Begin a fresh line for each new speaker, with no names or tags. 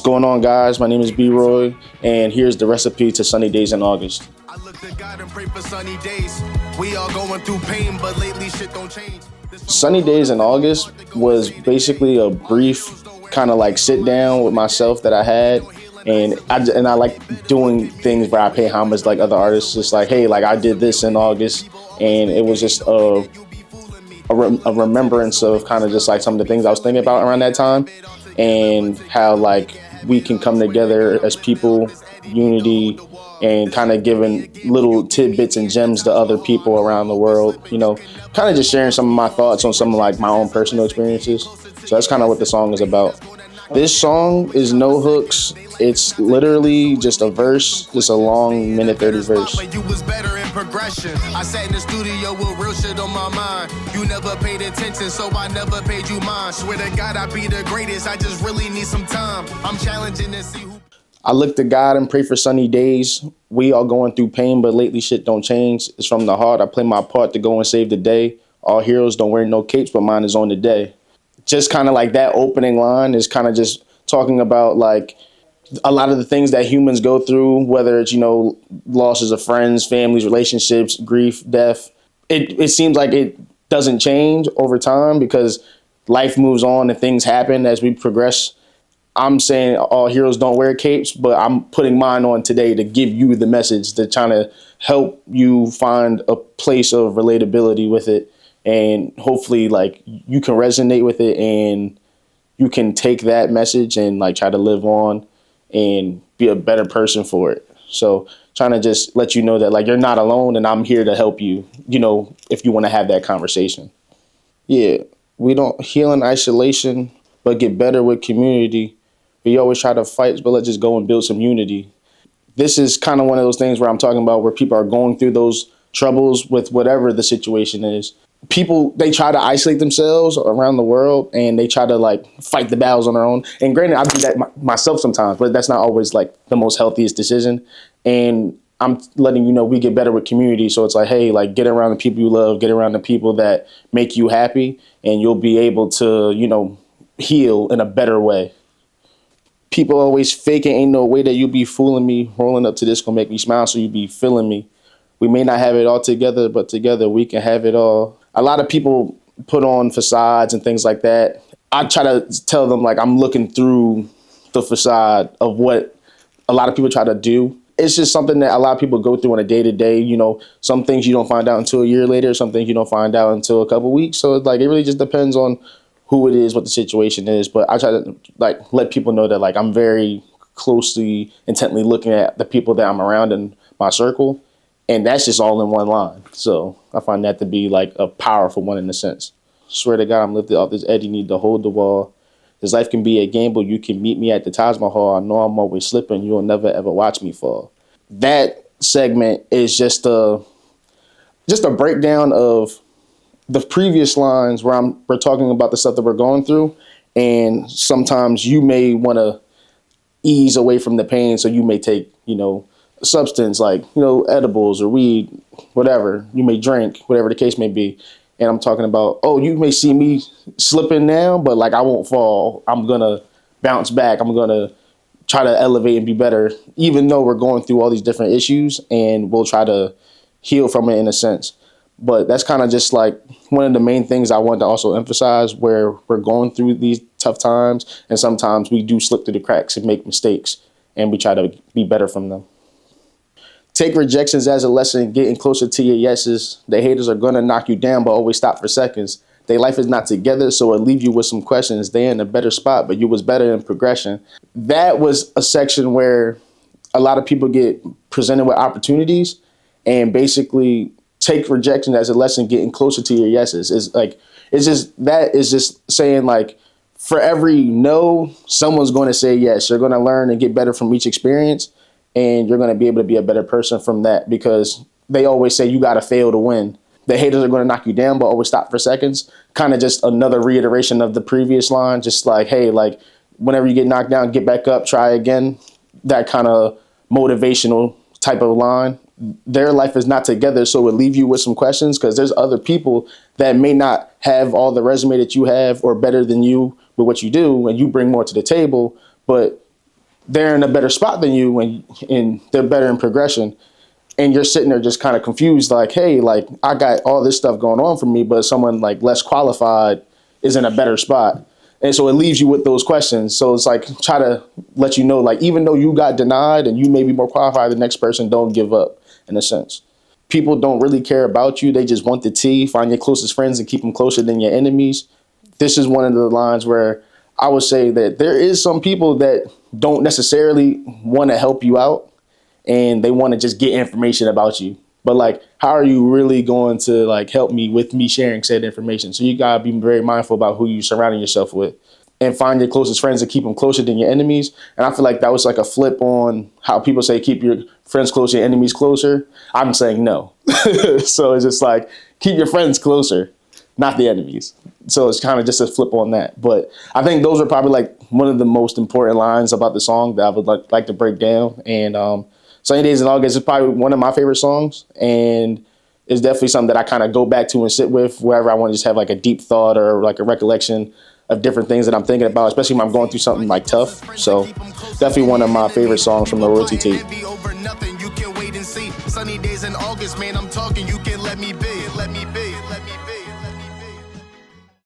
What's going on, guys? My name is B-Roy, and here's the recipe to Sunny Days in August.
I look to God and pray for sunny days. We all going through pain, but lately shit don't change.
Sunny Days in August was basically a brief kind of like sit down with myself that I had, and I like doing things where I pay homage like other artists. Just like, hey, like I did this in August, and it was just a remembrance of kind of just like some of the things I was thinking about around that time, and how like we can come together as people, unity, and kind of giving little tidbits and gems to other people around the world. You know, kind of just sharing some of my thoughts on some of like my own personal experiences. So that's kind of what the song is about. This song is no hooks. It's literally just a verse, just a long minute 30 verse.
But you was better in progression. I sat in the studio with real shit on my mind. You never paid attention, so I never paid you mine. Swear to God, I be the greatest. I just really need some time. I'm challenging to see who.
I look to God and pray for sunny days. We all going through pain, but lately shit don't change. It's from the heart. I play my part to go and save the day. All heroes don't wear no capes, but mine is on the day. Just kind of like that opening line is kind of just talking about like a lot of the things that humans go through, whether it's, you know, losses of friends, families, relationships, grief, death. It seems like it doesn't change over time because life moves on and things happen as we progress. I'm saying all heroes don't wear capes, but I'm putting mine on today to give you the message, to trying to help you find a place of relatability with it. And hopefully like you can resonate with it and you can take that message and like try to live on and be a better person for it. So trying to just let you know that like you're not alone and I'm here to help you, you know, if you want to have that conversation. Yeah, we don't heal in isolation, but get better with community. We always try to fight, but let's just go and build some unity. This is kind of one of those things where I'm talking about where people are going through those troubles with whatever the situation is. People, they try to isolate themselves around the world and they try to like fight the battles on their own. And granted, I do that myself sometimes, but that's not always like the most healthiest decision. And I'm letting you know we get better with community. So it's like, hey, like get around the people you love, get around the people that make you happy, and you'll be able to, you know, heal in a better way. People always faking, ain't no way that you be fooling me. Rolling up to this gonna make me smile, so you be feeling me. We may not have it all together, but together we can have it all. A lot of people put on facades and things like that. I try to tell them like I'm looking through the facade of what a lot of people try to do. It's just something that a lot of people go through on a day-to-day. You know, some things you don't find out until a year later, some things you don't find out until a couple weeks. So it's like it really just depends on who it is, what the situation is. But I try to like let people know that like I'm very closely, intently looking at the people that I'm around in my circle. And that's just all in one line. So I find that to be like a powerful one in a sense. Swear to God, I'm lifted off this edge. You need to hold the wall. This life can be a gamble. You can meet me at the Taj Mahal. I know I'm always slipping. You'll never ever watch me fall. That segment is just a breakdown of the previous lines where we're talking about the stuff that we're going through. And sometimes you may want to ease away from the pain. So you may take, you know, substance like, you know, edibles or weed, whatever you may drink, whatever the case may be. And I'm talking about, oh, you may see me slipping now, but like I won't fall. I'm going to bounce back. I'm going to try to elevate and be better, even though we're going through all these different issues, and we'll try to heal from it in a sense. But that's kind of just like one of the main things I want to also emphasize, where we're going through these tough times and sometimes we do slip through the cracks and make mistakes, and we try to be better from them. Take rejections as a lesson, getting closer to your yeses. The haters are going to knock you down, but always stop for seconds. Their life is not together, so it'll leave you with some questions. They're in a better spot, but you was better in progression. That was a section where a lot of people get presented with opportunities and basically take rejection as a lesson, getting closer to your yeses. It's just saying like, for every no, someone's going to say yes. You're going to learn and get better from each experience. And you're going to be able to be a better person from that, because they always say you got to fail to win. The haters are going to knock you down, but always stop for seconds. Kind of just another reiteration of the previous line. Just like, hey, like whenever you get knocked down, get back up, try again. That kind of motivational type of line. Their life is not together, so it leave you with some questions, because there's other people that may not have all the resume that you have or better than you with what you do, and you bring more to the table, but they're in a better spot than you and they're better in progression. And you're sitting there just kind of confused, like, hey, like I got all this stuff going on for me, but someone like less qualified is in a better spot. And so it leaves you with those questions. So it's like try to let you know, like, even though you got denied and you may be more qualified than the next person, don't give up in a sense. People don't really care about you. They just want the tea. Find your closest friends and keep them closer than your enemies. This is one of the lines where I would say that there is some people that don't necessarily want to help you out and they want to just get information about you. But like, how are you really going to like help me with me sharing said information? So you gotta be very mindful about who you surrounding yourself with and find your closest friends and keep them closer than your enemies. And I feel like that was like a flip on how people say keep your friends closer, your enemies closer. I'm saying no. So it's just like keep your friends closer, not the enemies. So it's kind of just a flip on that. But I think those are probably like one of the most important lines about the song that I would like to break down. And Sunny Days in August is probably one of my favorite songs. And it's definitely something that I kind of go back to and sit with wherever I want to just have like a deep thought or like a recollection of different things that I'm thinking about, especially when I'm going through something like tough. So definitely one of my favorite songs from the Royalty tape.
Sunny days in August, man, I'm talking, you can let me be.